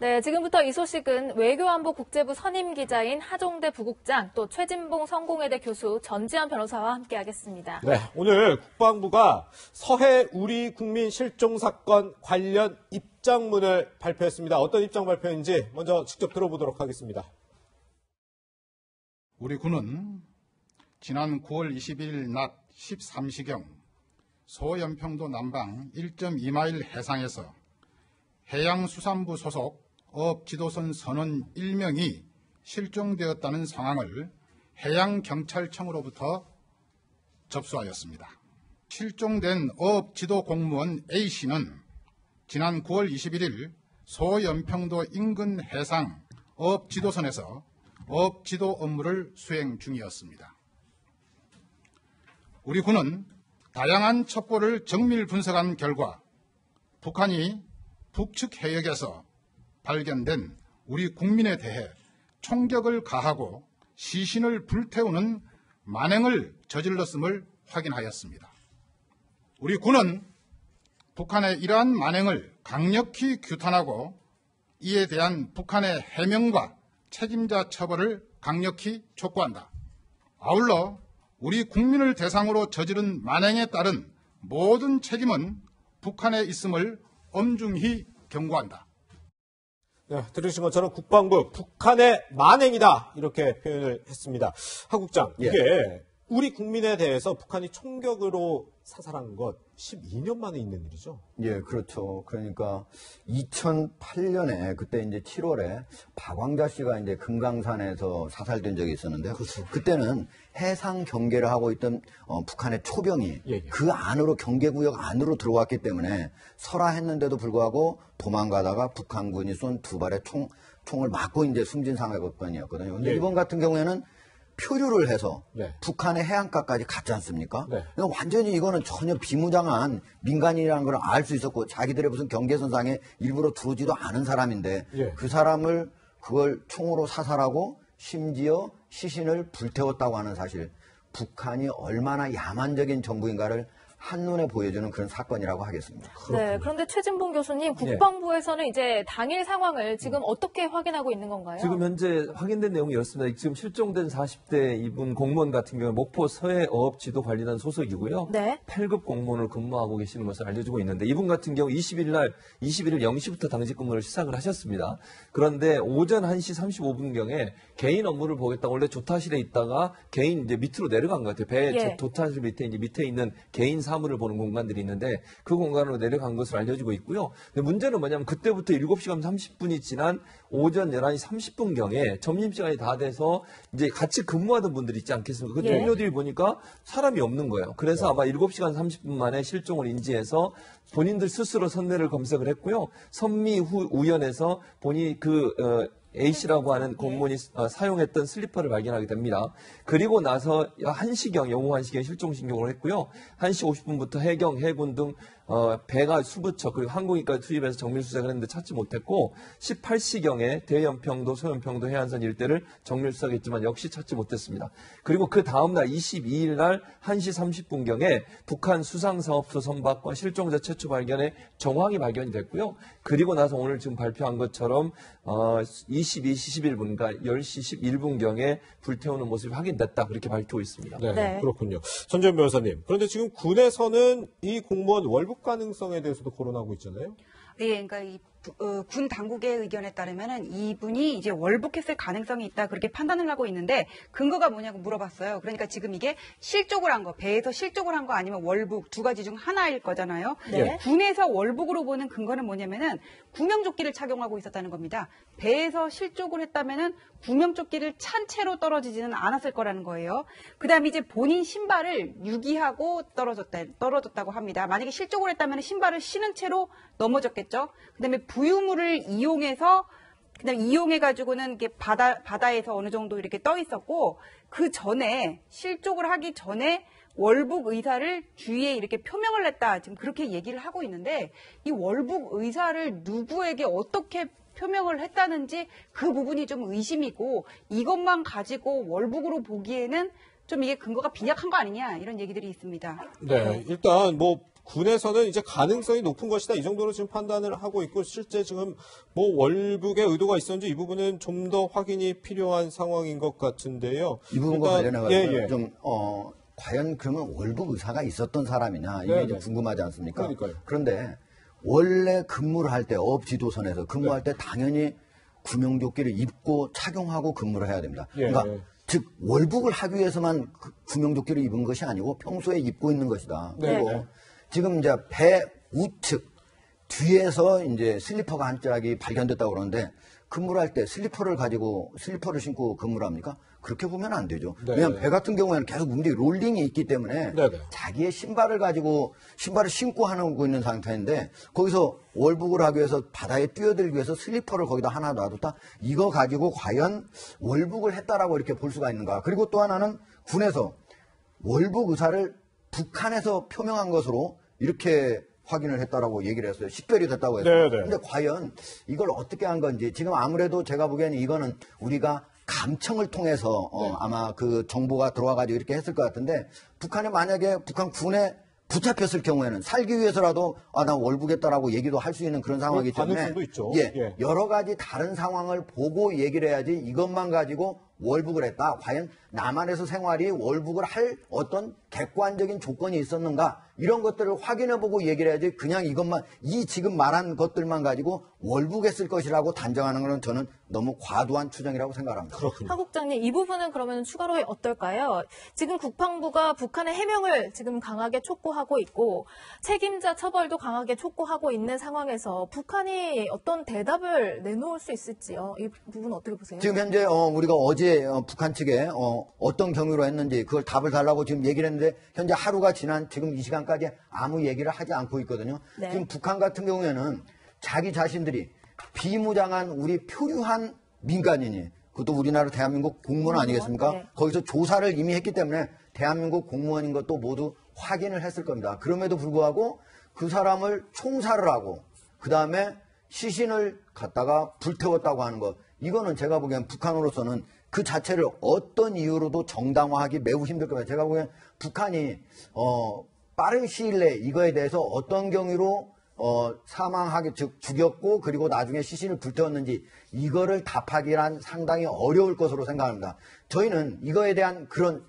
네, 지금부터 이 소식은 외교안보 국제부 선임 기자인 하종대 부국장, 또 최진봉 성공회대 교수 전지현 변호사와 함께하겠습니다. 네, 오늘 국방부가 서해 우리 국민 실종 사건 관련 입장문을 발표했습니다. 어떤 입장 발표인지 먼저 직접 들어보도록 하겠습니다. 우리 군은 지난 9월 21일 낮 13시경 소연평도 남방 1.2마일 해상에서 해양수산부 소속 어업지도선 선원 1명이 실종되었다는 상황을 해양경찰청으로부터 접수하였습니다. 실종된 어업지도 공무원 A씨는 지난 9월 21일 소연평도 인근 해상 어업지도선에서 어업지도 업무를 수행 중이었습니다. 우리 군은 다양한 첩보를 정밀 분석한 결과 북한이 북측 해역에서 발견된 우리 국민에 대해 총격을 가하고 시신을 불태우는 만행을 저질렀음을 확인하였습니다. 우리 군은 북한의 이러한 만행을 강력히 규탄하고 이에 대한 북한의 해명과 책임자 처벌을 강력히 촉구한다. 아울러 우리 국민을 대상으로 저지른 만행에 따른 모든 책임은 북한에 있음을 엄중히 경고한다. 네, 들으신 것처럼 국방부 북한의 만행이다 이렇게 표현을 했습니다. 하 국장, 이게 우리 국민에 대해서 북한이 총격으로 사살한 것 12년 만에 있는 일이죠? 예, 그렇죠. 그러니까 2008년에 그때 이제 7월에 박광자 씨가 이제 금강산에서 사살된 적이 있었는데요. 그렇죠. 그때는 해상 경계를 하고 있던 북한의 초병이 그 안으로 경계구역 안으로 들어왔기 때문에 설화했는데도 불구하고 도망가다가 북한군이 쏜 두 발의 총을 맞고 이제 숨진 사건이었거든요. 근데 이번 같은 경우에는 표류를 해서 북한의 해안가까지 갔지 않습니까? 그러니까 완전히 이거는 전혀 비무장한 민간인이라는 걸 알 수 있었고 자기들의 무슨 경계선상에 일부러 들어오지도 않은 사람인데 그 사람을 그걸 총으로 사살하고 심지어 시신을 불태웠다고 하는 사실, 북한이 얼마나 야만적인 정부인가를 한눈에 보여주는 그런 사건이라고 하겠습니다. 네, 그런데 최진봉 교수님, 국방부에서는 이제 당일 상황을 지금 어떻게 확인하고 있는 건가요? 지금 현재 확인된 내용이 이렇습니다. 지금 실종된 40대 이분 공무원 같은 경우는 목포 서해어업지도관리단 소속이고요. 네. 8급 공무원을 근무하고 계시는 것을 알려주고 있는데 이분 같은 경우 21일 0시부터 당직 근무를 시작을 하셨습니다. 그런데 오전 1시 35분경에 개인 업무를 보겠다고 원래 조타실에 있다가 개인 이제 밑으로 내려간 것 같아요. 배 조타실 밑에 이제 밑에 있는 개인 사무를 보는 공간들이 있는데 그 공간으로 내려간 것을 알려주고 있고요. 근데 문제는 뭐냐면 그때부터 7시간 30분이 지난 오전 11시 30분경에 점심시간이 다 돼서 이제 같이 근무하던 분들이 있지 않겠습니까? 그 동료들이 보니까 사람이 없는 거예요. 그래서 아마 7시간 30분 만에 실종을 인지해서 본인들 스스로 선내를 검색을 했고요. 선미후 우연에서 본인이 A씨라고 하는 공무원이 사용했던 슬리퍼를 발견하게 됩니다. 그리고 나서 1시경, 영후 1시경 실종 신고를 했고요. 1시 50분부터 해경, 해군 등 배가 수부척 그리고 항공기까지 투입해서 정밀 수색을 했는데 찾지 못했고 18시경에 대연평도, 소연평도 해안선 일대를 정밀 수색했지만 역시 찾지 못했습니다. 그리고 그 다음날 22일 날 1시 30분경에 북한 수상사업소 선박과 실종자 최초 발견에 정황이 발견이 됐고요. 그리고 나서 오늘 지금 발표한 것처럼 22시 11분, 그러니까 10시 11분경에 불태우는 모습이 확인됐다. 그렇게 밝히고 있습니다. 네. 그렇군요. 전지현 변호사님, 그런데 지금 군에서는 이 공무원 월북 가능성에 대해서도 거론하고 있잖아요. 예, 그러니까 군 당국의 의견에 따르면은 이분이 이제 월북했을 가능성이 있다 그렇게 판단을 하고 있는데 근거가 뭐냐고 물어봤어요. 그러니까 지금 이게 실족을 한 거, 배에서 실족을 한 거 아니면 월북 두 가지 중 하나일 거잖아요. 네. 군에서 월북으로 보는 근거는 뭐냐면은 구명조끼를 착용하고 있었다는 겁니다. 배에서 실족을 했다면은 구명조끼를 찬 채로 떨어지지는 않았을 거라는 거예요. 그다음에 이제 본인 신발을 유기하고 떨어졌다고 합니다. 만약에 실족을 했다면 신발을 신은 채로 넘어졌겠죠. 그다음에 부유물을 이용해서 그다음에 이용해가지고는 이렇게 바다에서 어느 정도 이렇게 떠 있었고 그 전에 실족을 하기 전에 월북 의사를 주위에 이렇게 표명을 했다. 지금 그렇게 얘기를 하고 있는데 이 월북 의사를 누구에게 어떻게 표명을 했다는지 그 부분이 좀 의심이고 이것만 가지고 월북으로 보기에는 좀 이게 근거가 빈약한 거 아니냐 이런 얘기들이 있습니다. 네, 일단 뭐 군에서는 이제 가능성이 높은 것이다. 이 정도로 지금 판단을 하고 있고 실제 지금 뭐 월북의 의도가 있었는지 이 부분은 좀 더 확인이 필요한 상황인 것 같은데요. 이 부분과 관련해서 예. 좀 과연 그러면 월북 의사가 있었던 사람이냐 이게 좀 궁금하지 않습니까? 그러니까요. 그런데 원래 근무를 할 때 업 지도선에서 근무할 때 당연히 구명조끼를 입고 착용하고 근무를 해야 됩니다. 예. 그러니까 즉 월북을 하기 위해서만 구명조끼를 입은 것이 아니고 평소에 입고 있는 것이다. 그리고 네. 지금 이제 배 우측 뒤에서 이제 슬리퍼가 한 짝이 발견됐다고 그러는데 근무를 할 때 슬리퍼를 신고 근무를 합니까? 그렇게 보면 안 되죠. 네. 왜냐하면 배 같은 경우에는 계속 롤링이 있기 때문에 네. 자기의 신발을 신고 하고 있는 상태인데 거기서 월북을 하기 위해서 바다에 뛰어들기 위해서 슬리퍼를 거기다 하나 놔뒀다? 이거 가지고 과연 월북을 했다라고 이렇게 볼 수가 있는가? 그리고 또 하나는 군에서 월북 의사를 북한에서 표명한 것으로 이렇게 확인을 했다라고 얘기를 했어요. 식별이 됐다고 했어요. 네네. 근데 과연 이걸 어떻게 한 건지 지금 아무래도 제가 보기에는 이거는 우리가 감청을 통해서 아마 그 정보가 들어와가지고 이렇게 했을 것 같은데 북한에 만약에 북한 군에 붙잡혔을 경우에는 살기 위해서라도 나 월북했다라고 얘기도 할 수 있는 그런 상황이기 때문에 가능성도 있죠. 예, 예. 여러 가지 다른 상황을 보고 얘기를 해야지 이것만 가지고 월북을 했다. 과연 남한에서 생활이 월북을 할 어떤 객관적인 조건이 있었는가 이런 것들을 확인해보고 얘기를 해야지 그냥 이것만 지금 말한 것들만 가지고 월북했을 것이라고 단정하는 것은 저는 너무 과도한 추정이라고 생각합니다. 그렇군요. 하 국장님, 이 부분은 그러면 추가로 어떨까요? 지금 국방부가 북한의 해명을 지금 강하게 촉구하고 있고 책임자 처벌도 강하게 촉구하고 있는 상황에서 북한이 어떤 대답을 내놓을 수 있을지요? 이 부분 어떻게 보세요? 지금 현재 우리가 어제 북한 측에 어떤 경위로 했는지 그걸 답을 달라고 지금 얘기를 했는데 현재 하루가 지난 지금 이 시간까지 아무 얘기를 하지 않고 있거든요. 네. 지금 북한 같은 경우에는 자기 자신들이 비무장한 우리 표류한 민간인이 그것도 우리나라 대한민국 공무원 아니겠습니까? 네. 거기서 조사를 이미 했기 때문에 대한민국 공무원인 것도 모두 확인을 했을 겁니다. 그럼에도 불구하고 그 사람을 총살을 하고 그 다음에 시신을 갖다가 불태웠다고 하는 것 이거는 제가 보기엔 북한으로서는 그 자체를 어떤 이유로도 정당화하기 매우 힘들 겁니다. 제가 보기엔 북한이 빠른 시일 내에 이거에 대해서 어떤 경위로 사망하게 즉 죽였고 그리고 나중에 시신을 불태웠는지 이거를 답하기란 상당히 어려울 것으로 생각합니다. 저희는 이거에 대한 그런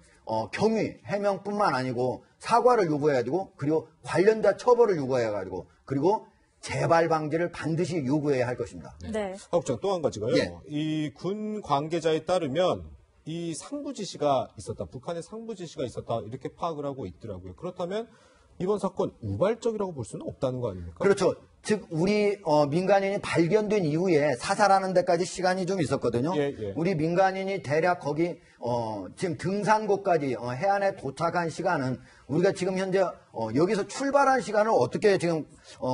경위 해명뿐만 아니고 사과를 요구해가지고 그리고 관련자 처벌을 요구해가지고 그리고 재발 방지를 반드시 요구해야 할 것입니다. 네. 하 국장 또 한 가지가요. 예. 이 군 관계자에 따르면 이 상부 지시가 있었다. 북한의 상부 지시가 있었다. 이렇게 파악을 하고 있더라고요. 그렇다면 이번 사건 우발적이라고 볼 수는 없다는 거 아닙니까? 그렇죠. 즉 우리 민간인이 발견된 이후에 사살하는 데까지 시간이 좀 있었거든요. 예. 우리 민간인이 대략 거기 지금 등산고까지 해안에 도착한 시간은 우리가 지금 현재 여기서 출발한 시간을 어떻게 지금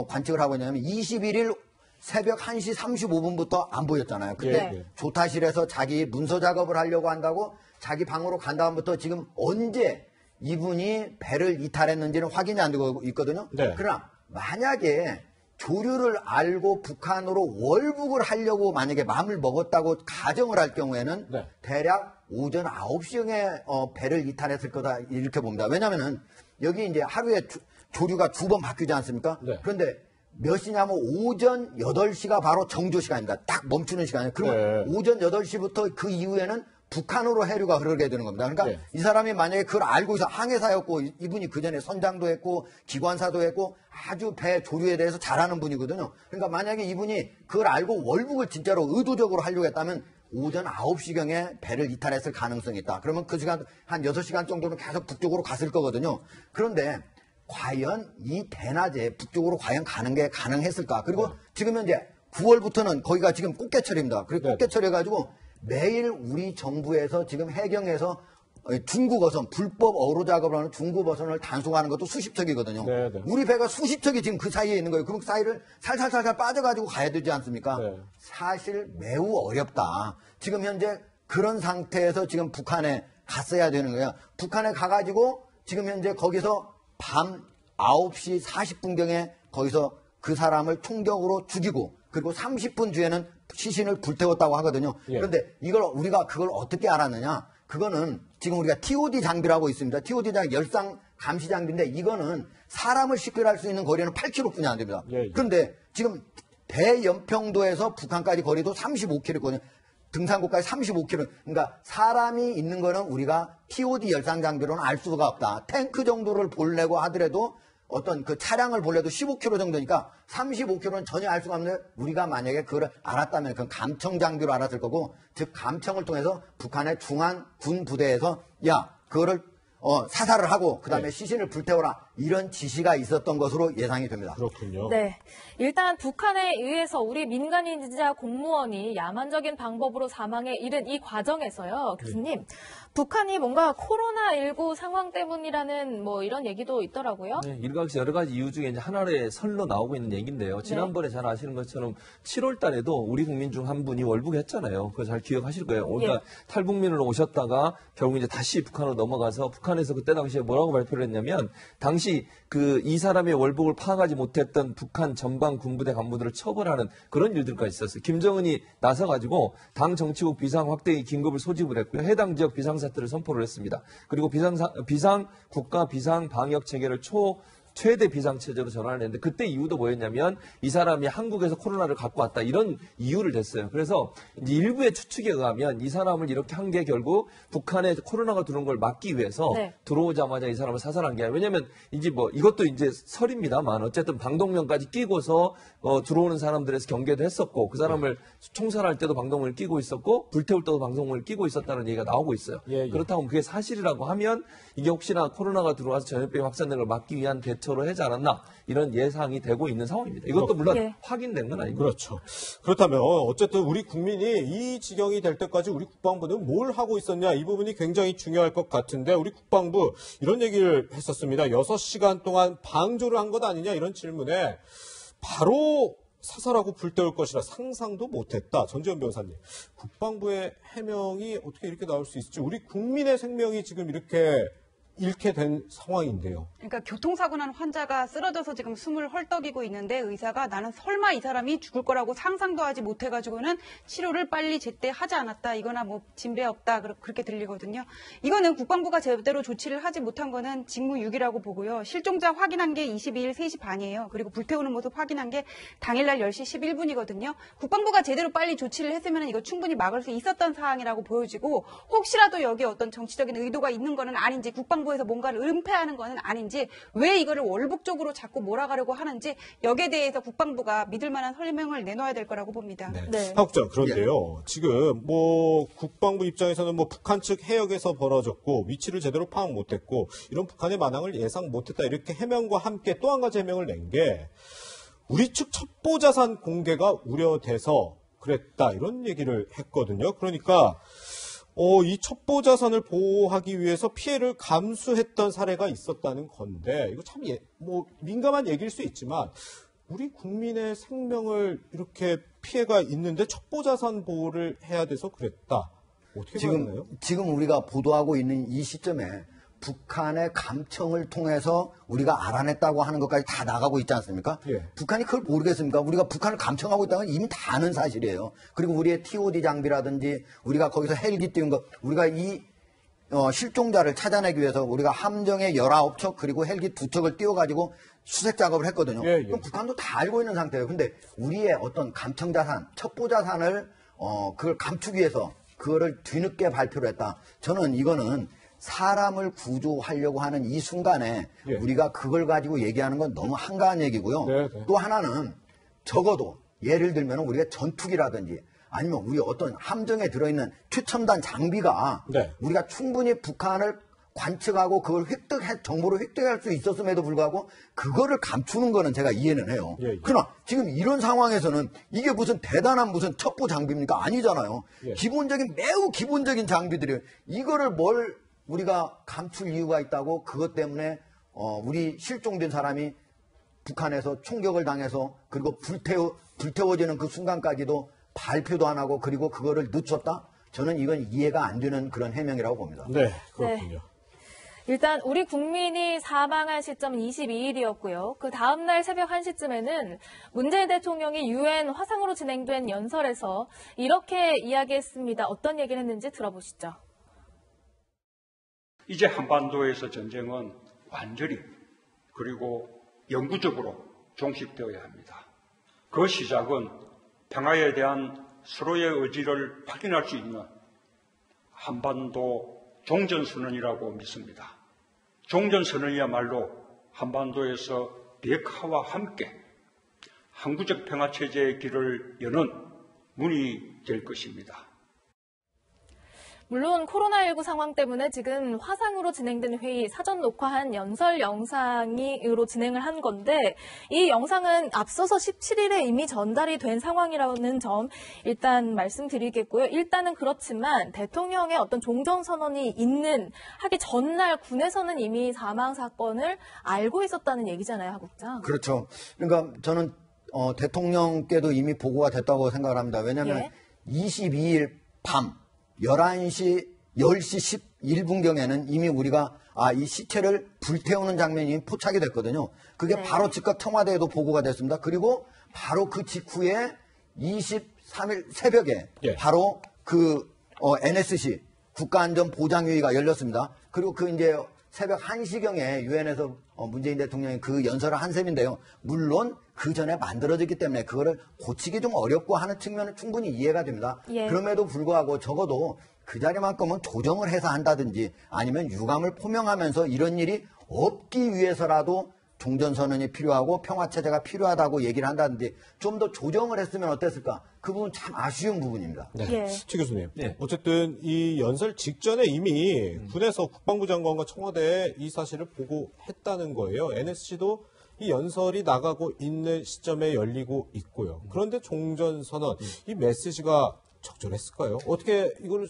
관측을 하고 있냐면 21일 새벽 1시 35분부터 안 보였잖아요. 그때 네. 조타실에서 자기 문서 작업을 하려고 한다고 자기 방으로 간 다음부터 지금 언제 이분이 배를 이탈했는지는 확인이 안 되고 있거든요. 네. 그러나 만약에 조류를 알고 북한으로 월북을 하려고 만약에 마음을 먹었다고 가정을 할 경우에는 네. 대략 오전 9시경에 배를 이탈했을 거다 이렇게 봅니다. 왜냐하면은 여기 이제 하루에 조류가 2번 바뀌지 않습니까? 네. 그런데 몇 시냐면 오전 8시가 바로 정조 시간입니다. 딱 멈추는 시간이에요. 그러면 네. 오전 8시부터 그 이후에는 북한으로 해류가 흐르게 되는 겁니다. 그러니까 네. 이 사람이 만약에 그걸 알고 있어 항해사였고 이분이 그 전에 선장도 했고 기관사도 했고 아주 배 조류에 대해서 잘 아는 분이거든요. 그러니까 만약에 이분이 그걸 알고 월북을 진짜로 의도적으로 하려고 했다면 오전 9시경에 배를 이탈했을 가능성이 있다. 그러면 그 시간 한 6시간 정도는 계속 북쪽으로 갔을 거거든요. 그런데 과연 이 대낮에 북쪽으로 과연 가는 게 가능했을까? 그리고 지금 현재 9월부터는 거기가 지금 꽃게철입니다. 그리고 꽃게철 해가지고 매일 우리 정부에서 지금 해경에서 중국 어선, 불법 어로 작업을 하는 중국 어선을 단속하는 것도 수십 척이거든요. 네. 우리 배가 수십 척이 지금 그 사이에 있는 거예요. 그럼 그 사이를 살살살살 빠져가지고 가야 되지 않습니까? 네. 사실 매우 어렵다. 지금 현재 그런 상태에서 지금 북한에 갔어야 되는 거예요. 북한에 가가지고 지금 현재 거기서 밤 9시 40분경에 거기서 그 사람을 총격으로 죽이고 그리고 30분 뒤에는 시신을 불태웠다고 하거든요. 예. 그런데 우리가 그걸 어떻게 알았느냐? 그거는 지금 우리가 TOD 장비라고 있습니다. TOD 장비 열상 감시 장비인데 이거는 사람을 식별할 수 있는 거리는 8km뿐이 안 됩니다. 예. 그런데 지금 대연평도에서 북한까지 거리도 35km거든요. 등산로까지 35km. 그러니까 사람이 있는 거는 우리가 TOD 열상 장비로는 알 수가 없다. 탱크 정도를 보려고 하더라도 어떤 그 차량을 보려도 15km 정도니까 35km는 전혀 알 수가 없는데 우리가 만약에 그걸 알았다면 그건 감청 장비로 알았을 거고 즉 감청을 통해서 북한의 중앙 군 부대에서 야 그거를 사살을 하고 그다음에 네. 시신을 불태워라 이런 지시가 있었던 것으로 예상이 됩니다. 그렇군요. 네. 일단 북한에 의해서 우리 민간인자 공무원이 야만적인 방법으로 사망에 이른 이 과정에서요. 교수님, 북한이 뭔가 코로나19 상황 때문이라는 뭐 이런 얘기도 있더라고요. 네, 일각에서 여러 가지 이유 중에 이제 하나의 설로 나오고 있는 얘기인데요. 지난번에 잘 아시는 것처럼 7월 달에도 우리 국민 중 한 분이 월북했잖아요. 그거 잘 기억하실 거예요. 그러니까 탈북민으로 오셨다가 결국 이제 다시 북한으로 넘어가서 북한에서 그때 당시에 뭐라고 발표를 했냐면 당시 이 사람의 월북을 파악하지 못했던 북한 전방 군부대 간부들을 처벌하는 그런 일들까지 있었어요. 김정은이 나서가지고 당 정치국 비상 확대의 긴급을 소집을 했고요. 해당 지역 비상사태를 선포를 했습니다. 그리고 국가 비상 방역 체계를 최대 비상체제로 전환을 했는데 그때 이유도 뭐였냐면 이 사람이 한국에서 코로나를 갖고 왔다 이런 이유를 댔어요. 그래서 이제 일부의 추측에 의하면 이 사람을 이렇게 한 게 결국 북한에 코로나가 들어온 걸 막기 위해서 네. 들어오자마자 이 사람을 사살한 게 아니라 왜냐면 이제 뭐 이것도 이제 설입니다만 어쨌든 방독면까지 끼고서 들어오는 사람들에서 경계도 했었고 그 사람을 총살할 때도 방독면을 끼고 있었고 불태울 때도 방독면을 끼고 있었다는 얘기가 나오고 있어요. 예. 그렇다면 그게 사실이라고 하면 이게 혹시나 코로나가 들어와서 전염병이 확산되는 걸 막기 위한 대처로 하지 않았나 이런 예상이 되고 있는 상황입니다. 이것도 물론 예. 확인된 건 아니고. 그렇죠. 그렇다면 어쨌든 우리 국민이 이 지경이 될 때까지 우리 국방부는 뭘 하고 있었냐 이 부분이 굉장히 중요할 것 같은데 우리 국방부 이런 얘기를 했었습니다. 6시간 동안 방조를 한 것 아니냐 이런 질문에 바로 사살하고 불태울 것이라 상상도 못했다. 전지현 변호사님. 국방부의 해명이 어떻게 이렇게 나올 수 있을지 우리 국민의 생명이 지금 이렇게 잃게 된 상황인데요. 그러니까 교통사고 난 환자가 쓰러져서 지금 숨을 헐떡이고 있는데 의사가 나는 설마 이 사람이 죽을 거라고 상상도 하지 못해가지고는 치료를 빨리 제때 하지 않았다. 이거나 뭐 진배 없다. 그렇게 들리거든요. 이거는 국방부가 제대로 조치를 하지 못한 거는 직무유기라고 보고요. 실종자 확인한 게 22일 3시 반이에요. 그리고 불태우는 모습 확인한 게 당일날 10시 11분이거든요. 국방부가 제대로 빨리 조치를 했으면 이거 충분히 막을 수 있었던 사항이라고 보여지고 혹시라도 여기에 어떤 정치적인 의도가 있는 거는 아닌지 국방부에서 뭔가를 은폐하는 거는 아닌지 왜 이거를 월북적으로 자꾸 몰아가려고 하는지 여기에 대해서 국방부가 믿을 만한 설명을 내놔야 될 거라고 봅니다. 네. 하국장 그런데요. 지금 뭐 국방부 입장에서는 뭐 북한 측 해역에서 벌어졌고 위치를 제대로 파악 못했고 이런 북한의 만행을 예상 못했다 이렇게 해명과 함께 또 한 가지 해명을 낸 게 우리 측 첩보 자산 공개가 우려돼서 그랬다 이런 얘기를 했거든요. 그러니까 이 첩보 자산을 보호하기 위해서 피해를 감수했던 사례가 있었다는 건데 이거 참 민감한 얘기일 수 있지만 우리 국민의 생명을 이렇게 피해가 있는데 첩보 자산 보호를 해야 돼서 그랬다. 어떻게 생각나요? 지금 우리가 보도하고 있는 이 시점에 북한의 감청을 통해서 우리가 알아냈다고 하는 것까지 다 나가고 있지 않습니까? 예. 북한이 그걸 모르겠습니까? 우리가 북한을 감청하고 있다는 건 이미 다 아는 사실이에요. 그리고 우리의 TOD 장비라든지 우리가 거기서 헬기 띄운 것, 우리가 이 실종자를 찾아내기 위해서 우리가 함정에 19척 그리고 헬기 2척을 띄워가지고 수색 작업을 했거든요. 예, 예. 그럼 북한도 다 알고 있는 상태예요. 근데 우리의 어떤 감청 자산, 첩보 자산을 그걸 감추기 위해서 그거를 뒤늦게 발표를 했다. 저는 이거는 사람을 구조하려고 하는 이 순간에 예. 우리가 그걸 가지고 얘기하는 건 너무 한가한 얘기고요. 네, 네. 또 하나는 적어도 예를 들면 우리가 전투기라든지 아니면 우리 어떤 함정에 들어있는 최첨단 장비가 네. 우리가 충분히 북한을 관측하고 그걸 정보를 획득할 수 있었음에도 불구하고 그거를 감추는 거는 제가 이해는 해요. 예, 예. 그러나 지금 이런 상황에서는 이게 무슨 대단한 무슨 첩보 장비입니까? 아니잖아요. 예. 매우 기본적인 장비들이에요. 이거를 뭘 우리가 감출 이유가 있다고 그것 때문에 우리 실종된 사람이 북한에서 총격을 당해서 그리고 불태워지는 그 순간까지도 발표도 안 하고 그리고 그거를 늦췄다? 저는 이건 이해가 안 되는 그런 해명이라고 봅니다. 네, 그렇군요. 일단 우리 국민이 사망한 시점은 22일이었고요. 그 다음날 새벽 1시쯤에는 문재인 대통령이 UN 화상으로 진행된 연설에서 이렇게 이야기했습니다. 어떤 얘기를 했는지 들어보시죠. 이제 한반도에서 전쟁은 완전히 그리고 영구적으로 종식되어야 합니다. 그 시작은 평화에 대한 서로의 의지를 확인할 수 있는 한반도 종전선언이라고 믿습니다. 종전선언이야말로 한반도에서 비핵화와 함께 항구적 평화체제의 길을 여는 문이 될 것입니다. 물론 코로나19 상황 때문에 지금 화상으로 진행된 회의 사전 녹화한 연설 영상으로 진행을 한 건데 이 영상은 앞서서 17일에 이미 전달이 된 상황이라는 점 일단 말씀드리겠고요. 일단은 그렇지만 대통령의 어떤 종전선언이 하기 전날 군에서는 이미 사망 사건을 알고 있었다는 얘기잖아요, 하국장. 그렇죠. 그러니까 저는 대통령께도 이미 보고가 됐다고 생각을 합니다. 왜냐하면 22일 밤 11시 11분경에는 이미 우리가 이 시체를 불태우는 장면이 포착이 됐거든요. 그게 바로 즉각 청와대에도 보고가 됐습니다. 그리고 바로 그 직후에 23일 새벽에 바로 그 NSC 국가안전보장회의가 열렸습니다. 그리고 그 이제 새벽 1시경에 유엔에서 문재인 대통령이 그 연설을 한 셈인데요. 물론 그 전에 만들어졌기 때문에 그거를 고치기 좀 어렵고 하는 측면은 충분히 이해가 됩니다. 그럼에도 불구하고 적어도 그 자리만큼은 조정을 해서 한다든지 아니면 유감을 표명하면서 이런 일이 없기 위해서라도 종전선언이 필요하고 평화체제가 필요하다고 얘기를 한다든지 좀 더 조정을 했으면 어땠을까? 그 부분 참 아쉬운 부분입니다. 네. 최 교수님. 어쨌든 이 연설 직전에 이미 군에서 국방부 장관과 청와대에 이 사실을 보고했다는 거예요. NSC도 이 연설이 나가고 있는 시점에 열리고 있고요. 그런데 종전선언, 이 메시지가 적절했을까요? 어떻게 이걸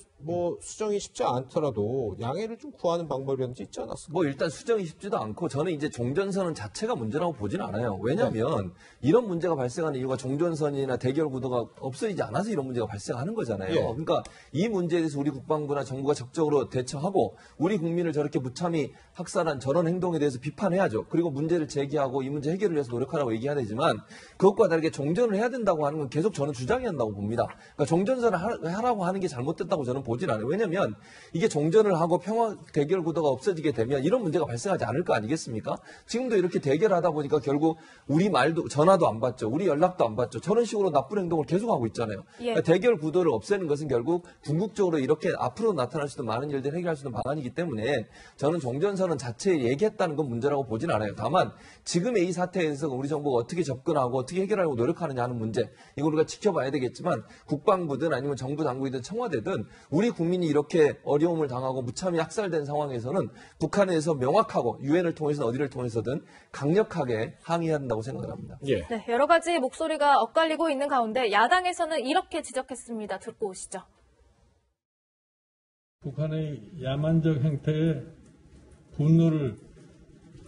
수정이 쉽지 않더라도 양해를 좀 구하는 방법이라든지 있지 않았을까요? 일단 수정이 쉽지도 않고 저는 이제 종전선언 자체가 문제라고 보진 않아요. 왜냐하면 이런 문제가 발생하는 이유가 종전선언이나 대결 구도가 없어지지 않아서 이런 문제가 발생하는 거잖아요. 그러니까 이 문제에 대해서 우리 국방부나 정부가 적극적으로 대처하고 우리 국민을 저렇게 무참히 학살한 저런 행동에 대해서 비판해야죠. 그리고 문제를 제기하고 이 문제 해결을 위해서 노력하라고 얘기해야 되지만 그것과 다르게 종전을 해야 된다고 하는 건 계속 저는 주장해야 한다고 봅니다. 그러니까 종전선언을 하라고 하는 게 잘못됐다고 저는 보진 않아요. 왜냐하면 이게 종전을 하고 평화 대결 구도가 없어지게 되면 이런 문제가 발생하지 않을 거 아니겠습니까? 지금도 이렇게 대결하다 보니까 결국 우리 말도 전화도 안 받죠. 우리 연락도 안 받죠. 저런 식으로 나쁜 행동을 계속하고 있잖아요. 그러니까 대결 구도를 없애는 것은 결국 궁극적으로 이렇게 앞으로 나타날 수도 많은 일들을 해결할 수 있는 방안이기 때문에 저는 종전선언 자체에 얘기했다는 건 문제라고 보진 않아요. 다만 지금의 이 사태에서 우리 정부가 어떻게 접근하고 어떻게 해결하려고 노력하느냐 하는 문제 이걸 우리가 지켜봐야 되겠지만 국방부든 아니면 정부 당국이든 청와대든 우리 국민이 이렇게 어려움을 당하고 무참히 학살된 상황에서는 북한에서 명확하고 유엔을 통해서든 어디를 통해서든 강력하게 항의해야 한다고 생각을 합니다. 네, 여러 가지 목소리가 엇갈리고 있는 가운데 야당에서는 이렇게 지적했습니다. 듣고 오시죠. 북한의 야만적 행태에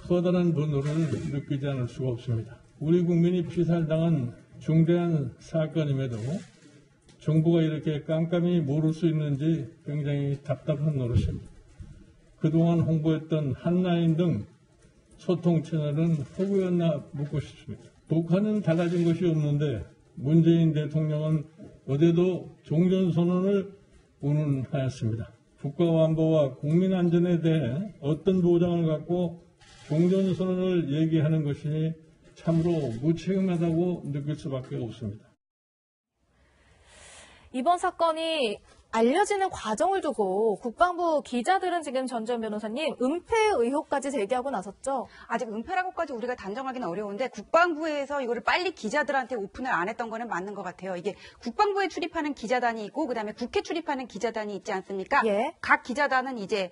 커다란 분노를 느끼지 않을 수가 없습니다. 우리 국민이 피살당한 중대한 사건임에도 정부가 이렇게 깜깜이 모를 수 있는지 굉장히 답답한 노릇입니다. 그동안 홍보했던 한라인 등 소통 채널은 허구였나 묻고 싶습니다. 북한은 달라진 것이 없는데 문재인 대통령은 어제도 종전선언을 운운하였습니다. 국가안보와 국민안전에 대해 어떤 보장을 갖고 종전선언을 얘기하는 것이 참으로 무책임하다고 느낄 수밖에 없습니다. 이번 사건이 알려지는 과정을 두고 국방부 기자들은 지금 전주현 변호사님 은폐 의혹까지 제기하고 나섰죠? 아직 은폐라고까지 우리가 단정하기는 어려운데 국방부에서 이거를 빨리 기자들한테 오픈을 안 했던 거는 맞는 것 같아요. 이게 국방부에 출입하는 기자단이 있고 그다음에 국회 출입하는 기자단이 있지 않습니까? 각 기자단은 이제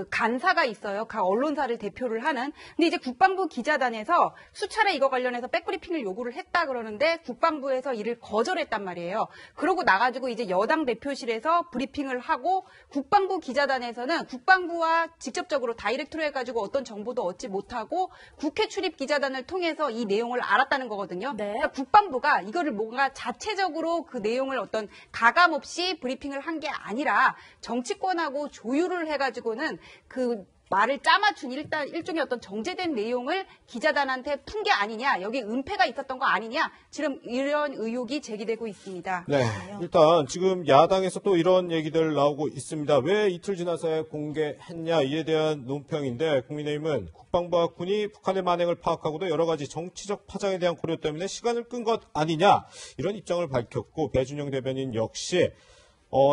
간사가 있어요. 각 언론사를 대표를 하는. 근데 이제 국방부 기자단에서 수차례 이거 관련해서 백브리핑을 요구를 했다 그러는데 국방부에서 이를 거절했단 말이에요. 그러고 나가지고 이제 여당 대표실에서 브리핑을 하고 국방부 기자단에서는 국방부와 직접적으로 다이렉트로 해가지고 어떤 정보도 얻지 못하고 국회 출입 기자단을 통해서 이 내용을 알았다는 거거든요. 그러니까 국방부가 이거를 뭔가 자체적으로 그 내용을 어떤 가감 없이 브리핑을 한 게 아니라 정치권하고 조율을 해가지고는 그 말을 짜맞춘 일단 일종의 어떤 정제된 내용을 기자단한테 푼 게 아니냐, 여기 은폐가 있었던 거 아니냐, 지금 이런 의혹이 제기되고 있습니다. 네, 일단 지금 야당에서 또 이런 얘기들 나오고 있습니다. 왜 이틀 지나서 공개했냐 이에 대한 논평인데 국민의힘은 국방부와 군이 북한의 만행을 파악하고도 여러 가지 정치적 파장에 대한 고려 때문에 시간을 끈 것 아니냐 이런 입장을 밝혔고 배준영 대변인 역시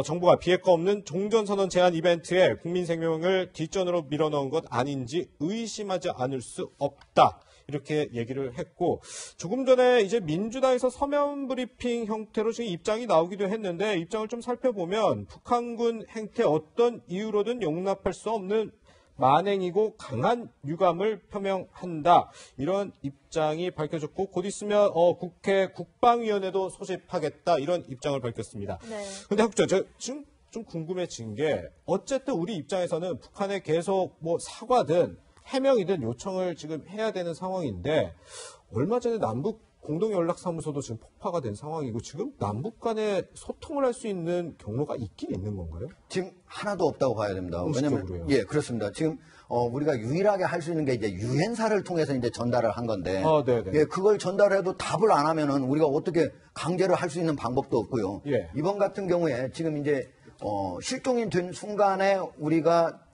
정부가 비핵화 없는 종전선언 제한 이벤트에 국민 생명을 뒷전으로 밀어넣은 것 아닌지 의심하지 않을 수 없다. 이렇게 얘기를 했고 조금 전에 이제 민주당에서 서면 브리핑 형태로 지금 입장이 나오기도 했는데 입장을 좀 살펴보면 북한군 행태 어떤 이유로든 용납할 수 없는 만행이고 강한 유감을 표명한다. 이런 입장이 밝혀졌고 곧 있으면 국회 국방위원회도 소집하겠다. 이런 입장을 밝혔습니다. 그런데 학자 지금 좀 궁금해진 게 어쨌든 우리 입장에서는 북한에 계속 뭐 사과든 해명이든 요청을 지금 해야 되는 상황인데 얼마 전에 남북 공동연락사무소도 지금 폭파가 된 상황이고 지금 남북 간에 소통을 할 수 있는 경로가 있긴 있는 건가요? 지금 하나도 없다고 봐야 됩니다. 왜냐면 예, 그렇습니다. 지금 우리가 유일하게 할 수 있는 게 이제 유엔사를 통해서 이제 전달을 한 건데 예, 그걸 전달해도 답을 안 하면은 우리가 어떻게 강제로 할 수 있는 방법도 없고요. 예. 이번 같은 경우에 지금 이제 실종이 된 순간에 우리가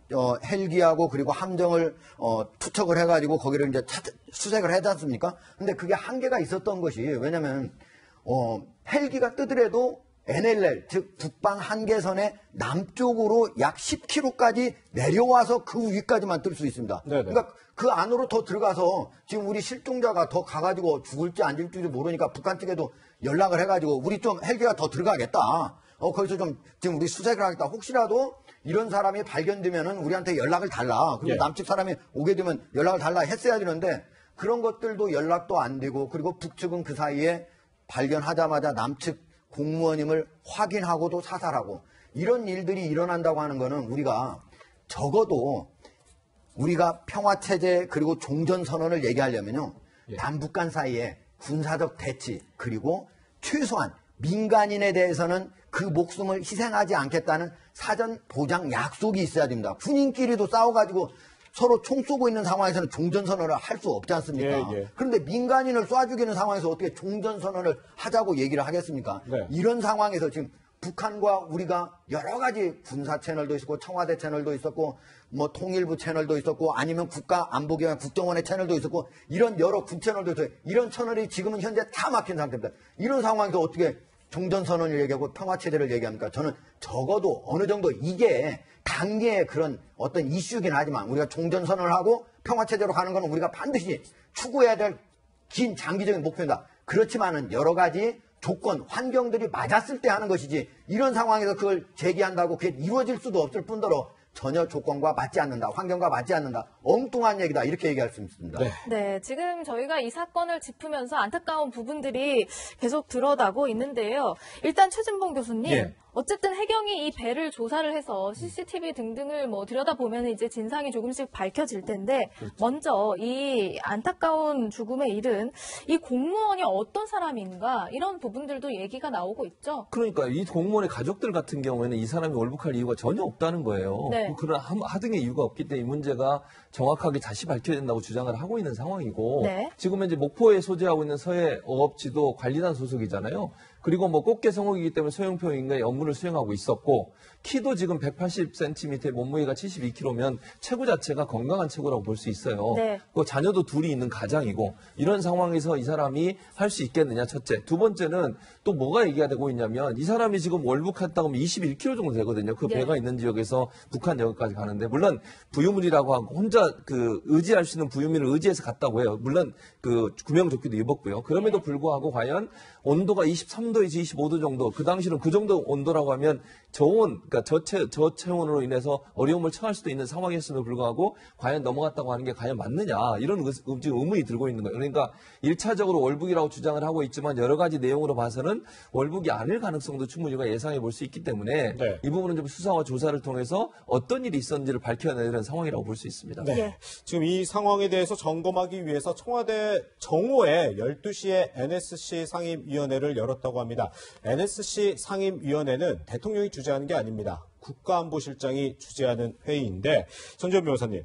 헬기하고 그리고 함정을 투척을 해가지고 거기를 이제 수색을 하지 않습니까? 근데 그게 한계가 있었던 것이 왜냐면 헬기가 뜨더라도 NLL 즉 북방 한계선의 남쪽으로 약 10km까지 내려와서 그 위까지만 뜰 수 있습니다. 네네. 그러니까 그 안으로 더 들어가서 지금 우리 실종자가 더 가가지고 죽을지 안 죽을지 모르니까 북한 측에도 연락을 해가지고 우리 좀 헬기가 더 들어가겠다. 거기서 좀 지금 우리 수색을 하겠다. 혹시라도 이런 사람이 발견되면은 우리한테 연락을 달라. 그리고 예. 남측 사람이 오게 되면 연락을 달라 했어야 되는데 그런 것들도 연락도 안 되고 그리고 북측은 그 사이에 발견하자마자 남측 공무원임을 확인하고도 사살하고 이런 일들이 일어난다고 하는 거는 우리가 적어도 우리가 평화체제 그리고 종전선언을 얘기하려면요. 예. 남북 간 사이에 군사적 대치 그리고 최소한 민간인에 대해서는 그 목숨을 희생하지 않겠다는 사전 보장 약속이 있어야 됩니다. 군인끼리도 싸워가지고 서로 총 쏘고 있는 상황에서는 종전선언을 할 수 없지 않습니까? 예, 예. 그런데 민간인을 쏴 죽이는 상황에서 어떻게 종전선언을 하자고 얘기를 하겠습니까? 네. 이런 상황에서 지금 북한과 우리가 여러 가지 군사 채널도 있었고 청와대 채널도 있었고 뭐 통일부 채널도 있었고 아니면 국가안보기관 국정원의 채널도 있었고 이런 여러 군 채널도 있어요. 이런 채널이 지금은 현재 다 막힌 상태입니다. 이런 상황에서 어떻게 종전선언을 얘기하고 평화체제를 얘기합니까? 저는 적어도 어느 정도 이게 단계의 그런 어떤 이슈긴 하지만 우리가 종전선언을 하고 평화체제로 가는 건 우리가 반드시 추구해야 될 긴 장기적인 목표입니다. 그렇지만은 여러 가지 조건, 환경들이 맞았을 때 하는 것이지 이런 상황에서 그걸 제기한다고 그게 이루어질 수도 없을 뿐더러 전혀 조건과 맞지 않는다, 환경과 맞지 않는다, 엉뚱한 얘기다 이렇게 얘기할 수 있습니다. 네, 지금 저희가 이 사건을 짚으면서 안타까운 부분들이 계속 드러나고 있는데요. 일단 최진봉 교수님, 예. 어쨌든 해경이 이 배를 조사를 해서 CCTV 등등을 뭐 들여다보면 이제 진상이 조금씩 밝혀질 텐데 먼저 이 안타까운 죽음의 일은 이 공무원이 어떤 사람인가 이런 부분들도 얘기가 나오고 있죠. 그러니까 이 공무원의 가족들 같은 경우에는 이 사람이 월북할 이유가 전혀 없다는 거예요. 네. 그런 하등의 이유가 없기 때문에 이 문제가 정확하게 다시 밝혀야 된다고 주장을 하고 있는 상황이고 네. 지금 현재 목포에 소재하고 있는 서해 어업지도 관리단 소속이잖아요. 그리고 뭐 꽃게 성역이기 때문에 소형표 인가의 업무를 수행하고 있었고 키도 지금 180cm의 몸무게가 72kg면 체구 자체가 건강한 체구라고 볼 수 있어요. 네. 그 자녀도 둘이 있는 가장이고 이런 상황에서 이 사람이 할 수 있겠느냐 첫째. 두 번째는 또 뭐가 얘기가 되고 있냐면 이 사람이 지금 월북했다고 하면 21km 정도 되거든요. 그 네. 배가 있는 지역에서 북한 여기까지 가는데 물론 부유물이라고 하고 혼자 그 의지할 수 있는 부유물을 의지해서 갔다고 해요. 물론 그 구명조끼도 입었고요. 그럼에도 불구하고 과연 온도가 23도에서 25도 정도 그 당시는 그 정도 온도라고 하면 저온 그러니까 저체온으로 인해서 어려움을 처할 수도 있는 상황이었음에도 불구하고 과연 넘어갔다고 하는 게 과연 맞느냐 이런 지금 의문이 들고 있는 거예요. 그러니까 1차적으로 월북이라고 주장을 하고 있지만 여러 가지 내용으로 봐서는 월북이 아닐 가능성도 충분히 우리가 예상해 볼 수 있기 때문에 네. 이 부분은 좀 수사와 조사를 통해서 어떤 일이 있었는지를 밝혀내야 되는 상황이라고 볼 수 있습니다. 네. 예. 지금 이 상황에 대해서 점검하기 위해서 청와대 정오에 12시에 NSC 상임위원회를 열었다고 합니다. NSC 상임위원회는 대통령이 주재하는 게 아닙니다. 국가안보실장이 주재하는 회의인데 전재현 변호사님,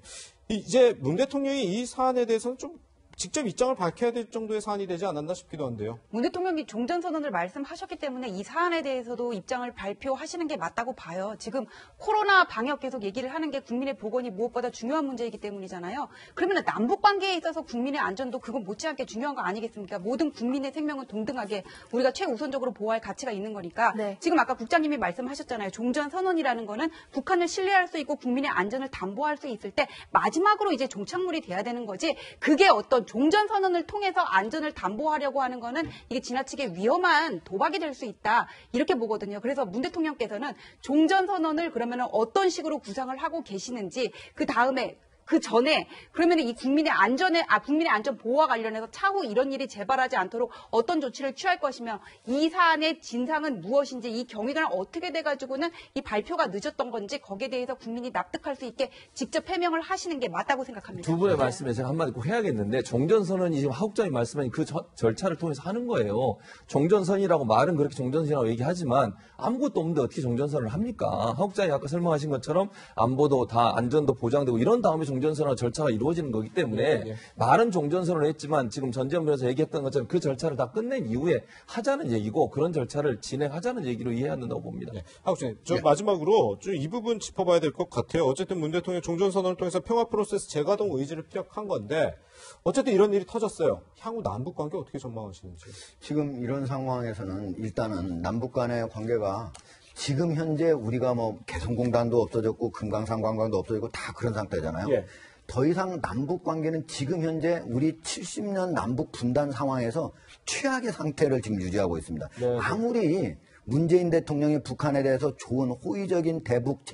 이제 문 대통령이 이 사안에 대해서는 좀 직접 입장을 밝혀야 될 정도의 사안이 되지 않았나 싶기도 한데요. 문 대통령이 종전선언을 말씀하셨기 때문에 이 사안에 대해서도 입장을 발표하시는 게 맞다고 봐요. 지금 코로나 방역 계속 얘기를 하는 게 국민의 보건이 무엇보다 중요한 문제이기 때문이잖아요. 그러면 남북 관계에 있어서 국민의 안전도 그건 못지않게 중요한 거 아니겠습니까? 모든 국민의 생명은 동등하게 우리가 최우선적으로 보호할 가치가 있는 거니까 네. 지금 아까 국장님이 말씀하셨잖아요. 종전선언이라는 거는 북한을 신뢰할 수 있고 국민의 안전을 담보할 수 있을 때 마지막으로 이제 종착물이 돼야 되는 거지. 그게 어떤 종전선언을 통해서 안전을 담보하려고 하는 거는 이게 지나치게 위험한 도박이 될 수 있다. 이렇게 보거든요. 그래서 문 대통령께서는 종전선언을 그러면 어떤 식으로 구상을 하고 계시는지 그 다음에 그 전에 그러면 이 국민의 안전 보호와 관련해서 차후 이런 일이 재발하지 않도록 어떤 조치를 취할 것이며 이 사안의 진상은 무엇인지 이 경위가 어떻게 돼가지고는 이 발표가 늦었던 건지 거기에 대해서 국민이 납득할 수 있게 직접 해명을 하시는 게 맞다고 생각합니다. 두 분의 말씀에 제가 한마디 꼭 해야겠는데 종전선언이 지금 하국장이 말씀하신 그 절차를 통해서 하는 거예요. 종전선이라고 말은 그렇게 종전선이라고 얘기하지만 아무것도 없는데 어떻게 종전선언을 합니까? 하국장이 아까 설명하신 것처럼 안보도 다 안전도 보장되고 이런 다음에 종전선언 절차가 이루어지는 거기 때문에 말은 종전선언을 했지만 지금 전재현 변호사 얘기했던 것처럼 그 절차를 다 끝낸 이후에 하자는 얘기고 그런 절차를 진행하자는 얘기로 이해해야 된다고 봅니다. 하국장님, 마지막으로 좀 이 부분 짚어봐야 될 것 같아요. 어쨌든 문 대통령 종전선언을 통해서 평화 프로세스 재가동 의지를 피력한 건데 어쨌든 이런 일이 터졌어요. 향후 남북 관계 어떻게 전망하시는지. 지금 이런 상황에서는 일단은 남북 간의 관계가 지금 현재 우리가 뭐 개성공단도 없어졌고 금강산 관광도 없어지고 다 그런 상태잖아요. 예. 더 이상 남북 관계는 지금 현재 우리 70년 남북 분단 상황에서 최악의 상태를 지금 유지하고 있습니다. 네. 아무리 문재인 대통령이 북한에 대해서 좋은 호의적인 대북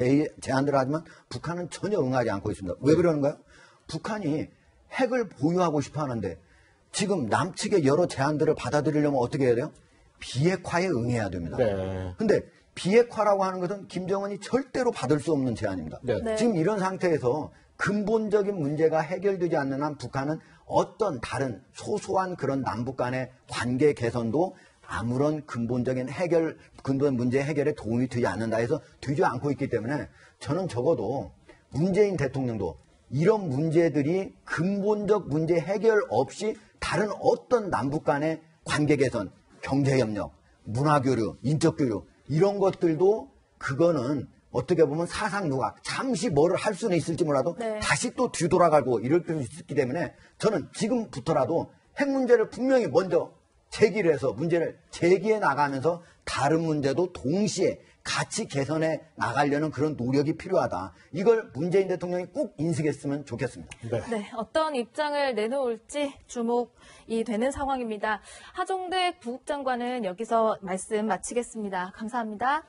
제안들을 하지만 북한은 전혀 응하지 않고 있습니다. 왜 그러는가요? 북한이 핵을 보유하고 싶어 하는데 지금 남측의 여러 제안들을 받아들이려면 어떻게 해야 돼요? 비핵화에 응해야 됩니다. 네. 근데 비핵화라고 하는 것은 김정은이 절대로 받을 수 없는 제안입니다. 네. 지금 이런 상태에서 근본적인 문제가 해결되지 않는 한 북한은 어떤 다른 소소한 그런 남북 간의 관계 개선도 아무런 근본 문제 해결에 도움이 되지 않는다 해서 되지 않고 있기 때문에 저는 적어도 문재인 대통령도 이런 문제들이 근본적 문제 해결 없이 다른 어떤 남북 간의 관계 개선, 경제협력, 문화교류, 인적교류 이런 것들도 그거는 어떻게 보면 사상 누각, 잠시 뭐를 할 수는 있을지 몰라도 다시 또 뒤돌아가고 이럴 수 있기 때문에 저는 지금부터라도 핵 문제를 분명히 먼저 제기를 해서 문제를 제기해 나가면서 다른 문제도 동시에 같이 개선해 나가려는 그런 노력이 필요하다. 이걸 문재인 대통령이 꼭 인식했으면 좋겠습니다. 네, 어떤 입장을 내놓을지 주목이 되는 상황입니다. 하종대 부국장관은 여기서 말씀 마치겠습니다. 감사합니다.